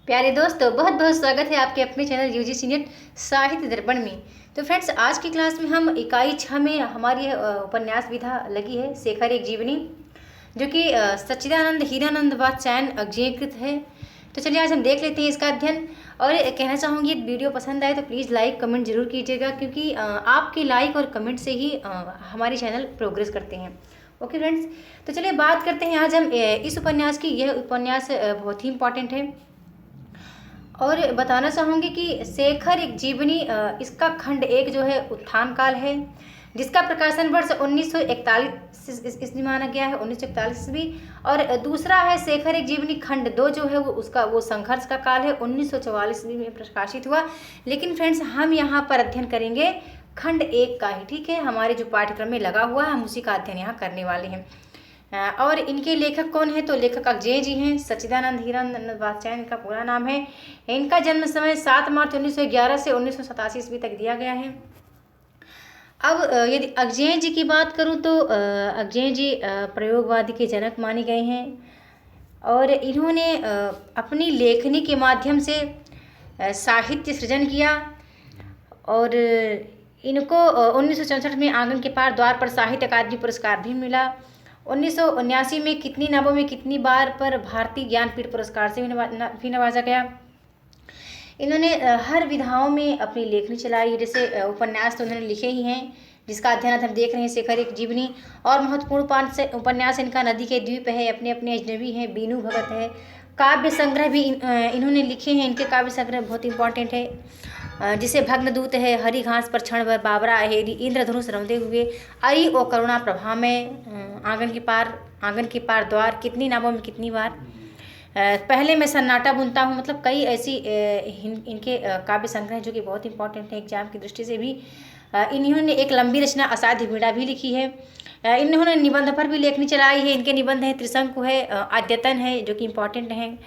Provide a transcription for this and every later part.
प्यारे दोस्तों, बहुत बहुत स्वागत है आपके अपने चैनल यूजीसी नेट साहित्य दर्पण में। तो फ्रेंड्स, आज की क्लास में हम इकाई 6 में हमारी उपन्यास विधा लगी है शेखर एक जीवनी, जो कि सच्चिदानंद हीरानंद वात्स्यायन अज्ञेयकृत है। तो चलिए आज हम देख लेते हैं इसका अध्ययन। और कहना चाहूँगी, वीडियो पसंद आए तो प्लीज़ लाइक कमेंट जरूर कीजिएगा, क्योंकि आपके लाइक और कमेंट से ही हमारे चैनल प्रोग्रेस करते हैं। ओके फ्रेंड्स, तो चलिए बात करते हैं आज हम इस उपन्यास की। यह उपन्यास बहुत ही इम्पॉर्टेंट है और बताना चाहूँगी कि शेखर एक जीवनी, इसका खंड 1 जो है उत्थान काल है, जिसका प्रकाशन वर्ष 1941 इसमें माना गया है, 1941 ईस्वी। और दूसरा है शेखर एक जीवनी खंड 2 जो है वो संघर्ष का काल है, 1944 ईस्वी में प्रकाशित हुआ। लेकिन फ्रेंड्स, हम यहाँ पर अध्ययन करेंगे खंड 1 का ही, ठीक है। हमारे जो पाठ्यक्रम में लगा हुआ है हम उसी का अध्ययन यहाँ करने वाले हैं। और इनके लेखक कौन है? तो लेखक अज्ञेय जी हैं, सच्चिदानंद हीरानंद वात्स्यायन का पूरा नाम है। इनका जन्म समय 7 मार्च 1911 से 1987 ईस्वी तक दिया गया है। अब यदि अज्ञेय जी की बात करूं तो अज्ञेय जी प्रयोगवादी के जनक माने गए हैं और इन्होंने अपनी लेखनी के माध्यम से साहित्य सृजन किया। और इनको 1964 में आंगन के पार द्वार पर साहित्य अकादमी पुरस्कार भी मिला। 1979 में कितनी नामों में कितनी बार पर भारतीय ज्ञानपीठ पुरस्कार से भी नवाजा गया। इन्होंने हर विधाओं में अपनी लेखनी चलाई। जैसे उपन्यास तो उन्होंने लिखे ही हैं, जिसका अध्ययन हम देख रहे हैं शेखर एक जीवनी। और महत्वपूर्ण उपन्यास इनका नदी के द्वीप है, अपने अपने अजनबी हैं, बीनू भगत है। काव्य संग्रह भी इन्होंने लिखे हैं। इनके काव्य संग्रह बहुत इंपॉर्टेंट है, जिसे भग्नदूत है, हरी घास पर क्षण भर, बाबरा अहेरी, इंद्रधनुष रौंदे हुए, अरि ओ करुणा प्रभा में, आंगन के पार द्वार, कितनी नामों में कितनी बार, पहले मैं सन्नाटा बुनता हूँ। मतलब कई ऐसी इनके काव्य संग्रह जो कि बहुत इंपॉर्टेंट है एग्जाम की दृष्टि से भी। इन्होंने एक लंबी रचना असाध्य वीणा भी लिखी है। इन्होंने निबंध पर भी लेखनी चलाई है। इनके निबंध हैं त्रिशंकु है, अद्यतन है जो कि इम्पॉर्टेंट हैं।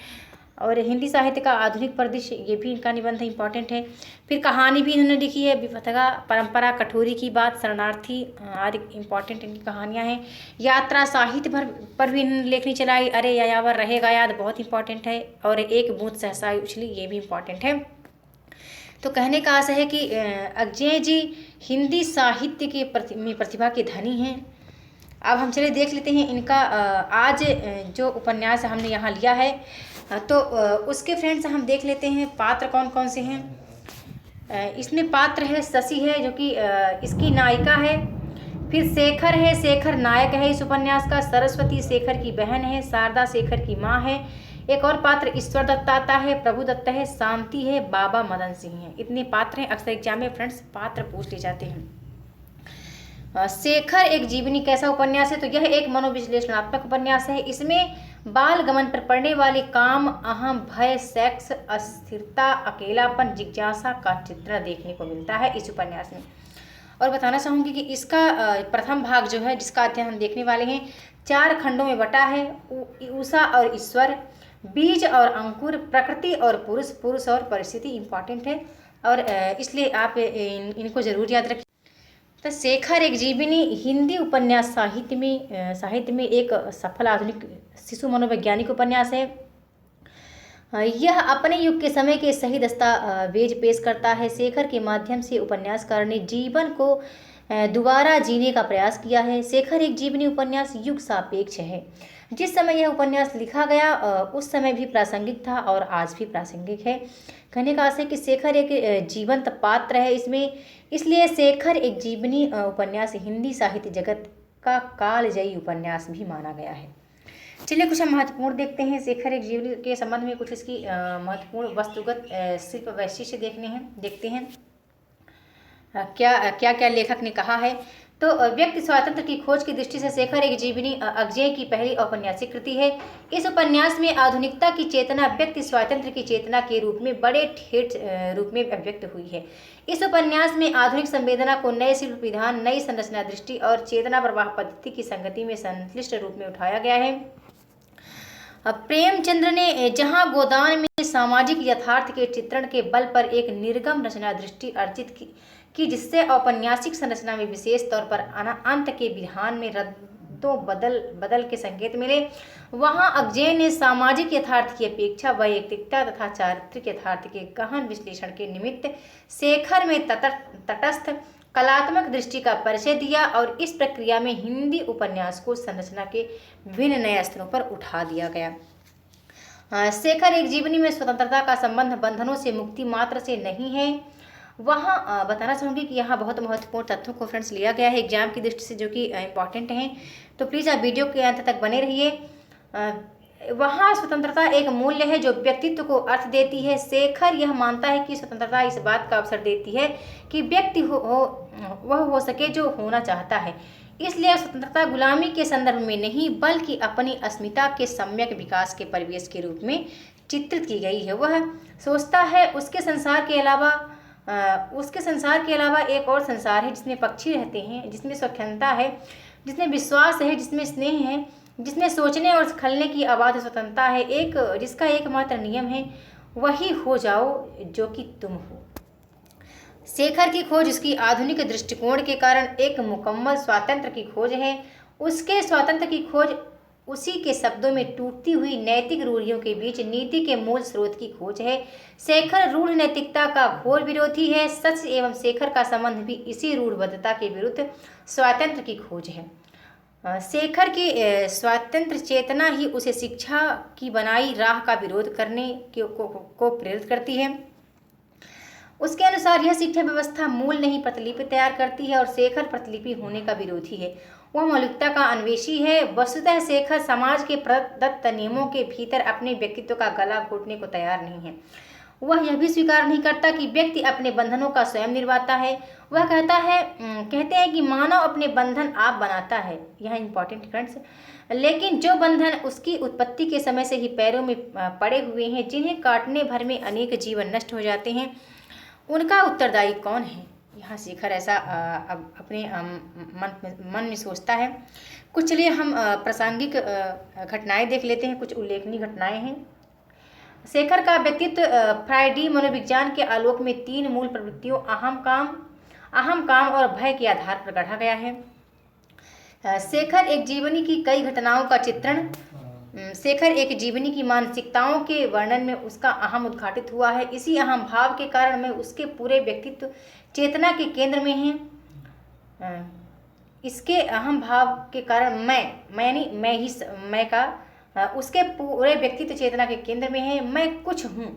और हिंदी साहित्य का आधुनिक परिदृश्य, ये भी इनका निबंध इंपॉर्टेंट है। फिर कहानी भी इन्होंने लिखी है, विपथगा, परंपरा, कठोरी की बात, शरणार्थी आदि इंपॉर्टेंट इनकी कहानियाँ हैं। यात्रा साहित्य पर भी इन्होंने लेखनी चलाई। अरे यायावर रहेगा याद, बहुत इंपॉर्टेंट है। और एक बूंद सहसा उछली, ये भी इंपॉर्टेंट है। तो कहने का आशय है कि अज्ञेय जी हिंदी साहित्य के प्रतिभा के धनी हैं। अब हम चले देख लेते हैं इनका आज जो उपन्यास हमने यहाँ लिया है, तो उसके फ्रेंड्स हम देख लेते हैं पात्र कौन कौन से हैं। इसमें पात्र है शशि है, जो कि इसकी नायिका है। फिर शेखर है, शेखर नायक है इस उपन्यास का। सरस्वती शेखर की बहन है, शारदा शेखर की माँ है। एक और पात्र ईश्वर दत्ताता है, प्रभु दत्त है, शांति है, बाबा मदन सिंह है। इतने पात्र हैं। अक्सर एग्जाम में फ्रेंड्स पात्र पूछ ले जाते हैं। शेखर एक जीवनी कैसा उपन्यास है? तो यह एक मनोविश्लेषणात्मक उपन्यास है। इसमें बाल गमन पर पड़ने वाले काम, अहम, भय, सेक्स, अस्थिरता, अकेलापन, जिज्ञासा का चित्रण देखने को मिलता है इस उपन्यास में। और बताना चाहूँगी कि इसका प्रथम भाग जो है, जिसका अध्ययन हम देखने वाले हैं, 4 खंडों में बटा है। उषा और ईश्वर, बीज और अंकुर, प्रकृति और पुरुष, पुरुष और परिस्थिति इंपॉर्टेंट है। और इसलिए आप इनको जरूर याद रखिए। तो शेखर एक जीवनी हिंदी उपन्यास साहित्य में एक सफल आधुनिक शिशु मनोवैज्ञानिक उपन्यास है। यह अपने युग के समय के सही दस्तावेज पेश करता है। शेखर के माध्यम से उपन्यासकार ने जीवन को दोबारा जीने का प्रयास किया है। शेखर एक जीवनी उपन्यास युग सापेक्ष है। जिस समय यह उपन्यास लिखा गया उस समय भी प्रासंगिक था और आज भी प्रासंगिक है। कहने का आशय कि शेखर एक जीवंत पात्र है इसमें, इसलिए शेखर एक जीवनी उपन्यास हिंदी साहित्य जगत का कालजयी उपन्यास भी माना गया है। चलिए कुछ हम महत्वपूर्ण देखते हैं शेखर एक जीवनी के संबंध में। कुछ इसकी महत्वपूर्ण वस्तुगत शिल्प वैशिष्ट्य देखते हैं क्या क्या लेखक ने कहा है। तो व्यक्ति स्वातंत्र की खोज की दृष्टि से शेखर एक जीवनी अज्ञेय की पहली औपन्यासिक कृति है। इस उपन्यास में आधुनिकता की चेतना व्यक्ति स्वातंत्र की चेतना के रूप में बड़े ठेठ रूप में अभिव्यक्त हुई है। इस उपन्यास में आधुनिक संवेदना को नए शिल्प विधान, नई संरचना दृष्टि और चेतना प्रवाह पद्धति की संगति में संश्लिष्ट रूप में उठाया गया है। प्रेमचंद्र ने जहां गोदान में सामाजिक यथार्थ के चित्रण के बल पर एक निर्गम रचना दृष्टि अर्जित की जिससे औपन्यासिक संरचना में विशेष तौर पर अंत के विधान में कीमतों बदल बदल के संकेत मिले, वहाँ अगजे ने सामाजिक यथार्थ की अपेक्षा वैयक्तिकता तथा चारित्रिक यथार्थ के गहन विश्लेषण के निमित्त शेखर में तटस्थ कलात्मक दृष्टि का परिचय दिया और इस प्रक्रिया में हिंदी उपन्यास को संरचना के विभिन्न नए स्तरों पर उठा दिया गया। शेखर एक जीवनी में स्वतंत्रता का संबंध बंधनों से मुक्ति मात्र से नहीं है। वहाँ बताना चाहूँगी कि यहाँ बहुत महत्वपूर्ण तथ्यों को फ्रेंड्स लिया गया है एग्जाम की दृष्टि से, जो कि इम्पॉर्टेंट हैं, तो प्लीज़ आप वीडियो के अंत तक बने रहिए। वहाँ स्वतंत्रता एक मूल्य है जो व्यक्तित्व को अर्थ देती है। शेखर यह मानता है कि स्वतंत्रता इस बात का अवसर देती है कि व्यक्ति वह हो सके जो होना चाहता है। इसलिए स्वतंत्रता गुलामी के संदर्भ में नहीं बल्कि अपनी अस्मिता के सम्यक विकास के परिवेश के रूप में चित्रित की गई है। वह सोचता है उसके संसार के अलावा एक और संसार है जिसमें पक्षी रहते हैं, जिसमें स्वतंत्रता है, जिसमें विश्वास है, जिसमें स्नेह है, जिसमें सोचने और खलने की अबाध स्वतंत्रता है, जिसका एकमात्र नियम है वही हो जाओ जो कि तुम हो। शेखर की खोज उसकी आधुनिक दृष्टिकोण के कारण एक मुकम्मल स्वातंत्र्य की खोज है। उसके स्वातंत्र्य की खोज उसी के शब्दों में टूटती हुई नैतिक रूढ़ियों के बीच नीति के मूल स्रोत की खोज है। शेखर रूढ़ नैतिकता का घोर विरोधी है। सच एवं शेखर का संबंध भी इसी रूढ़बद्धता के विरुद्ध स्वातंत्र्य की खोज है। शेखर की स्वातंत्र्य चेतना ही उसे शिक्षा की बनाई राह का विरोध करने को प्रेरित करती है। उसके अनुसार यह शिक्षा व्यवस्था मूल नहीं प्रतिलिपि तैयार करती है और शेखर प्रतिलिपि होने का विरोधी है। वह मौलिकता का अन्वेषी है। वस्तुतः शेखर समाज के प्रदत्त नियमों के भीतर अपने व्यक्तित्व का गला घोटने को तैयार नहीं है। वह यह भी स्वीकार नहीं करता कि व्यक्ति अपने बंधनों का स्वयं निर्माता है। वह कहते हैं कि मानव अपने बंधन आप बनाता है। यह इंपॉर्टेंट फ्रेंड्स। लेकिन जो बंधन उसकी उत्पत्ति के समय से ही पैरों में पड़े हुए हैं, जिन्हें काटने भर में अनेक जीवन नष्ट हो जाते हैं, उनका उत्तरदायी कौन है? यहाँ शेखर ऐसा अपने मन में सोचता है। कुछ चलिए हम प्रासंगिक घटनाएं देख लेते हैं। कुछ उल्लेखनीय घटनाएं हैं। शेखर का व्यक्तित्व फ्रायडी मनोविज्ञान के आलोक में 3 मूल प्रवृत्तियों अहम काम और भय के आधार पर गढ़ा गया है। शेखर एक जीवनी की कई घटनाओं का चित्रण शेखर एक जीवनी की मानसिकताओं के वर्णन में उसका अहम उद्घाटित हुआ है। इसी अहम भाव के कारण मैं उसके पूरे व्यक्तित्व चेतना के केंद्र में है। इसके अहम भाव के कारण उसके पूरे व्यक्तित्व चेतना के केंद्र में है। मैं कुछ हूँ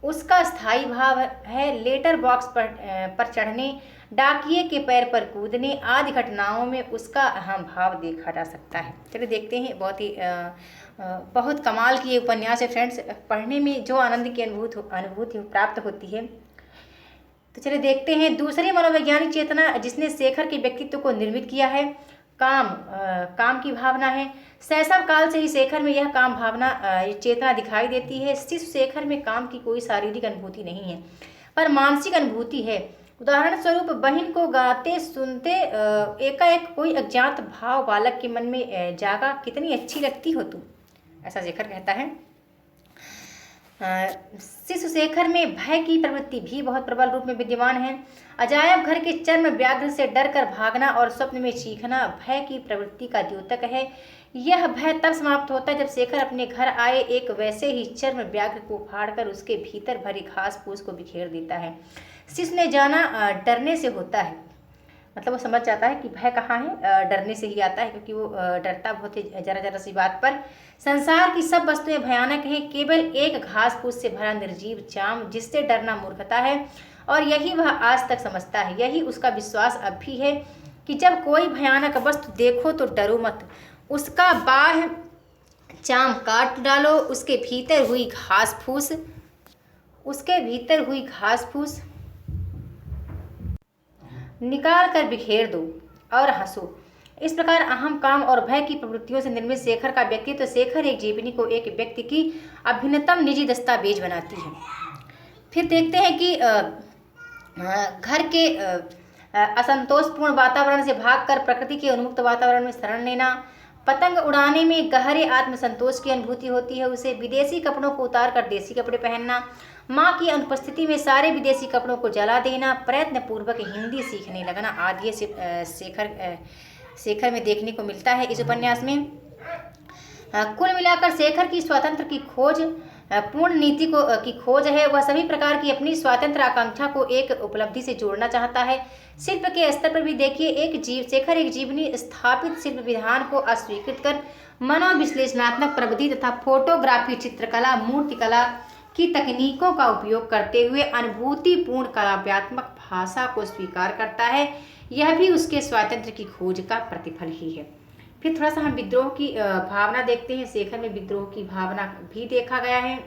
उसका स्थायी भाव है। लेटर बॉक्स पर चढ़ने, डाकिये के पैर पर कूदने आदि घटनाओं में उसका अहम भाव देखा जा सकता है। चलिए देखते हैं। बहुत कमाल की ये उपन्यास है फ्रेंड्स। पढ़ने में जो आनंद की अनुभूति प्राप्त होती है। तो चलिए देखते हैं। दूसरी मनोवैज्ञानिक चेतना जिसने शेखर के व्यक्तित्व को निर्मित किया है, काम की भावना है। शैशव काल से ही शेखर में यह काम भावना चेतना दिखाई देती है। शिशु शेखर में काम की कोई शारीरिक अनुभूति नहीं है, पर मानसिक अनुभूति है। उदाहरण स्वरूप बहन को गाते सुनते एकाएक कोई अज्ञात भाव बालक के मन में जागा, कितनी अच्छी लगती हो तू, ऐसा शेखर कहता है। शिशु शेखर में भय की प्रवृत्ति भी बहुत प्रबल रूप में विद्यमान है। अजायब घर के चर्म व्याघ्र से डर कर भागना और स्वप्न में चीखना भय की प्रवृत्ति का द्योतक है। यह भय तब समाप्त होता है जब शेखर अपने घर आए एक वैसे ही चर्म व्याघ्र को फाड़कर उसके भीतर भरी घास फूस को बिखेर देता है। शिशु ने जाना डरने से होता है, मतलब वो समझ जाता है कि भय कहाँ है, डरने से ही आता है, क्योंकि वो डरता बहुत ही जरा सी बात पर। संसार की सब वस्तुएं भयानक हैं, केवल एक घास फूस से भरा निर्जीव चाम जिससे डरना मूर्खता है, और यही वह आज तक समझता है। यही उसका विश्वास अब भी है कि जब कोई भयानक वस्तु देखो तो डरो मत, उसका बाह्य चाम काट डालो, उसके भीतर हुई घास फूस निकाल कर बिखेर दो और हंसो। इस प्रकार अहम, काम और भय की प्रवृत्तियों से निर्मित शेखर का व्यक्तित्व शेखर एक जीवनी को एक व्यक्ति की अभिन्नतम निजी दस्तावेज बनाती है। फिर देखते हैं कि घर के असंतोषपूर्ण वातावरण से भागकर प्रकृति के उन्मुक्त वातावरण में शरण लेना। पतंग उड़ाने में गहरे आत्मसंतोष की अनुभूति होती है। उसे विदेशी कपड़ों को उतार कर देसी कपड़े पहनना, माँ की अनुपस्थिति में सारे विदेशी कपड़ों को जला देना, प्रयत्न पूर्वक हिंदी सीखने लगना आदि शेखर शेखर में देखने को मिलता है इस उपन्यास में। कुल मिलाकर शेखर की स्वातंत्र की खोज पूर्ण नीति की खोज है। वह सभी प्रकार की अपनी स्वातंत्र आकांक्षा को एक उपलब्धि से जोड़ना चाहता है। शिल्प के स्तर पर भी देखिए, शेखर एक जीवनी स्थापित शिल्प विधान को अस्वीकृत कर मनोविश्लेषणात्मक प्रविधि तथा फोटोग्राफी, चित्रकला, मूर्तिकला की तकनीकों का उपयोग करते हुए अनुभूतिपूर्ण काव्यात्मक भाषा को स्वीकार करता है। यह भी उसके स्वातंत्र की खोज का प्रतिफल ही है। फिर थोड़ा सा हम विद्रोह की भावना देखते हैं। शेखर में विद्रोह की भावना भी देखा गया है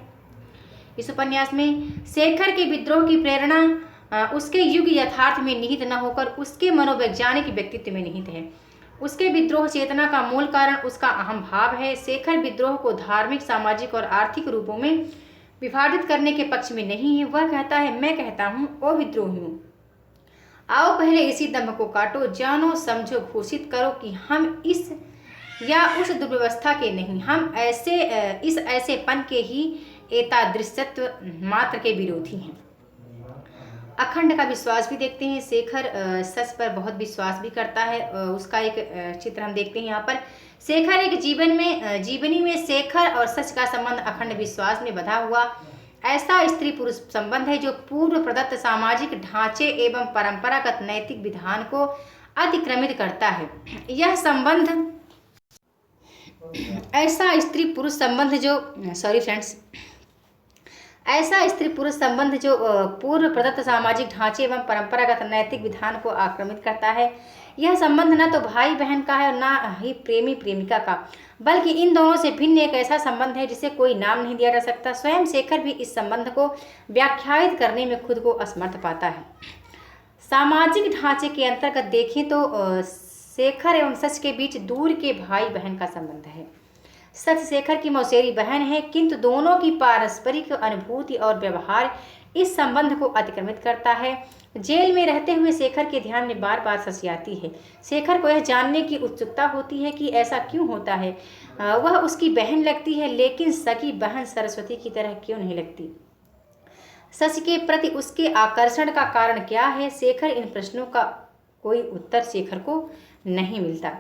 इस उपन्यास में। शेखर के विद्रोह की प्रेरणा उसके युग यथार्थ में निहित न होकर उसके मनोवैज्ञानिक व्यक्तित्व में निहित है। उसके विद्रोह चेतना का मूल कारण उसका अहम भाव है। शेखर विद्रोह को धार्मिक, सामाजिक और आर्थिक रूपों में विभाजित करने के पक्ष में नहीं है। वह कहता है, मैं कहता हूँ ओ विद्रोही हूँ, आओ पहले इसी दम्भ को काटो, जानो समझो, घोषित करो कि हम इस या उस दुर्व्यवस्था के नहीं, हम इस ऐसेपन के ही एतादृशत्व मात्र के विरोधी हैं। अखंड का विश्वास भी देखते हैं। शेखर सच पर बहुत विश्वास भी करता है। उसका एक चित्र हम देखते हैं यहाँ पर। शेखर एक जीवनी में शेखर और सच का संबंध अखंड विश्वास में बंधा हुआ ऐसा स्त्री पुरुष संबंध है जो पूर्व प्रदत्त सामाजिक ढांचे एवं परंपरागत नैतिक विधान को अतिक्रमित करता है। यह संबंध ऐसा स्त्री पुरुष संबंध जो पूर्व प्रदत्त सामाजिक ढांचे एवं परंपरागत नैतिक विधान को आक्रमित करता है। यह संबंध न तो भाई बहन का है और न ही प्रेमी प्रेमिका का, बल्कि इन दोनों से भिन्न एक ऐसा संबंध है जिसे कोई नाम नहीं दिया जा सकता। स्वयं शेखर भी इस संबंध को व्याख्यायित करने में खुद को असमर्थ पाता है। सामाजिक ढांचे के अंतर्गत देखें तो शेखर एवं सच के बीच दूर के भाई बहन का संबंध है। सच शेखर की मौसेरी बहन है, किंतु दोनों की पारस्परिक अनुभूति और व्यवहार इस संबंध को अतिक्रमित करता है। जेल में रहते हुए शेखर के ध्यान में बार बार सच आती है। शेखर को यह जानने की उत्सुकता होती है कि ऐसा क्यों होता है। वह उसकी बहन लगती है, लेकिन सगी बहन सरस्वती की तरह क्यों नहीं लगती। सच के प्रति उसके आकर्षण का कारण क्या है। शेखर इन प्रश्नों का कोई उत्तर शेखर को नहीं मिलता।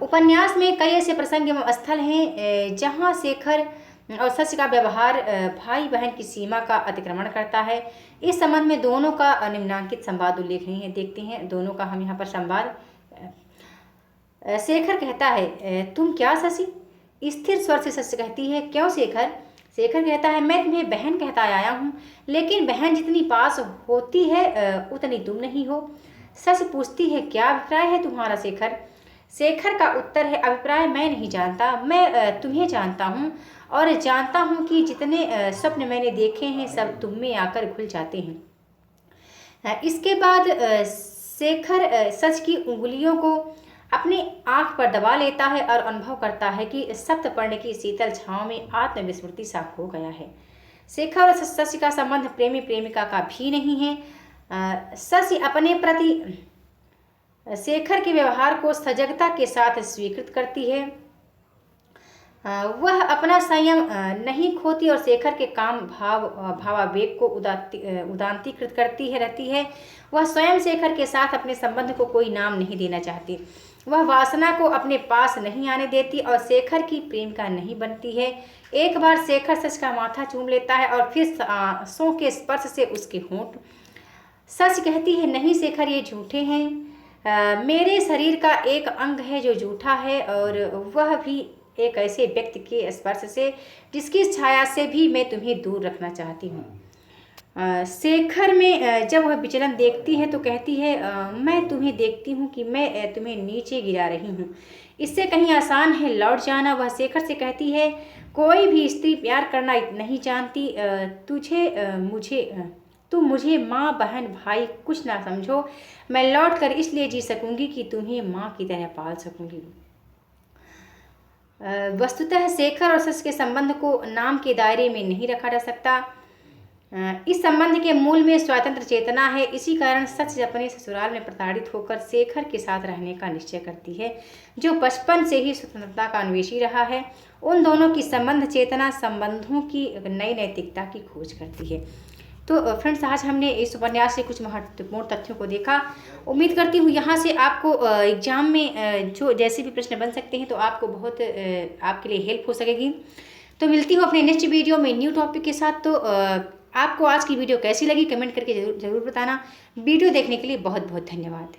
उपन्यास में कई ऐसे प्रसंग एवं स्थल हैं जहां शेखर और सच का व्यवहार भाई बहन की सीमा का अतिक्रमण करता है। इस संबंध में दोनों का निम्नांकित संवाद उल्लेखनीय है। देखते हैं दोनों का हम यहाँ पर संवाद। शेखर कहता है, तुम क्या शशि? स्थिर स्वर से सच कहती है, क्यों शेखर? शेखर कहता है, मैं तुम्हें बहन कहता आया हूँ, लेकिन बहन जितनी पास होती है उतनी तुम नहीं हो। सच पूछती है, क्या अभिप्राय है तुम्हारा शेखर? शेखर का उत्तर है, अभिप्राय मैं नहीं जानता, मैं तुम्हें जानता हूँ और जानता हूँ कि जितने स्वप्न मैंने देखे हैं सब तुम में आकर घुल जाते हैं। इसके बाद शेखर सच की उंगलियों को अपनी आंख पर दबा लेता है और अनुभव करता है कि सप्तपर्ण की शीतल छांव में आत्मविस्मृति सा खो गया है। शेखर और सच का संबंध प्रेमी प्रेमिका का भी नहीं है। सच अपने प्रति शेखर के व्यवहार को सजगता के साथ स्वीकृत करती है। वह अपना संयम नहीं खोती और शेखर के काम भावावेग को उदांतीकृत करती रहती है। वह स्वयं शेखर के साथ अपने संबंध को कोई नाम नहीं देना चाहती। वह वासना को अपने पास नहीं आने देती और शेखर की प्रेमिका नहीं बनती है। एक बार शेखर सच का माथा चूम लेता है और फिर आंसुओं के स्पर्श से उसके होंठ। सच कहती है, नहीं शेखर, ये झूठे हैं। मेरे शरीर का एक अंग है जो झूठा है और वह भी एक ऐसे व्यक्ति के स्पर्श से जिसकी छाया से भी मैं तुम्हें दूर रखना चाहती हूँ। शेखर में जब वह विचलन देखती है तो कहती है, मैं तुम्हें देखती हूँ कि मैं तुम्हें नीचे गिरा रही हूँ, इससे कहीं आसान है लौट जाना। वह शेखर से कहती है, कोई भी स्त्री प्यार करना नहीं जानती। तुम मुझे माँ बहन भाई कुछ ना समझो। मैं लौट कर इसलिए जी सकूंगी कि तुम्हें माँ की तरह पाल सकूंगी। वस्तुतः शेखर और सच के संबंध को नाम के दायरे में नहीं रखा जा सकता। इस संबंध के मूल में स्वतंत्र चेतना है। इसी कारण सच अपने ससुराल में प्रताड़ित होकर शेखर के साथ रहने का निश्चय करती है, जो बचपन से ही स्वतंत्रता का अन्वेषी रहा है। उन दोनों की संबंध चेतना संबंधों की नई नैतिकता की खोज करती है। तो फ्रेंड्स आज हमने इस उपन्यास से कुछ महत्वपूर्ण तथ्यों को देखा। उम्मीद करती हूँ यहाँ से आपको एग्जाम में जो जैसे भी प्रश्न बन सकते हैं तो आपको बहुत आपके लिए हेल्प हो सकेगी। तो मिलती हूँ अपने नेक्स्ट वीडियो में न्यू टॉपिक के साथ। तो आपको आज की वीडियो कैसी लगी कमेंट करके ज़रूर बताना। वीडियो देखने के लिए बहुत बहुत धन्यवाद।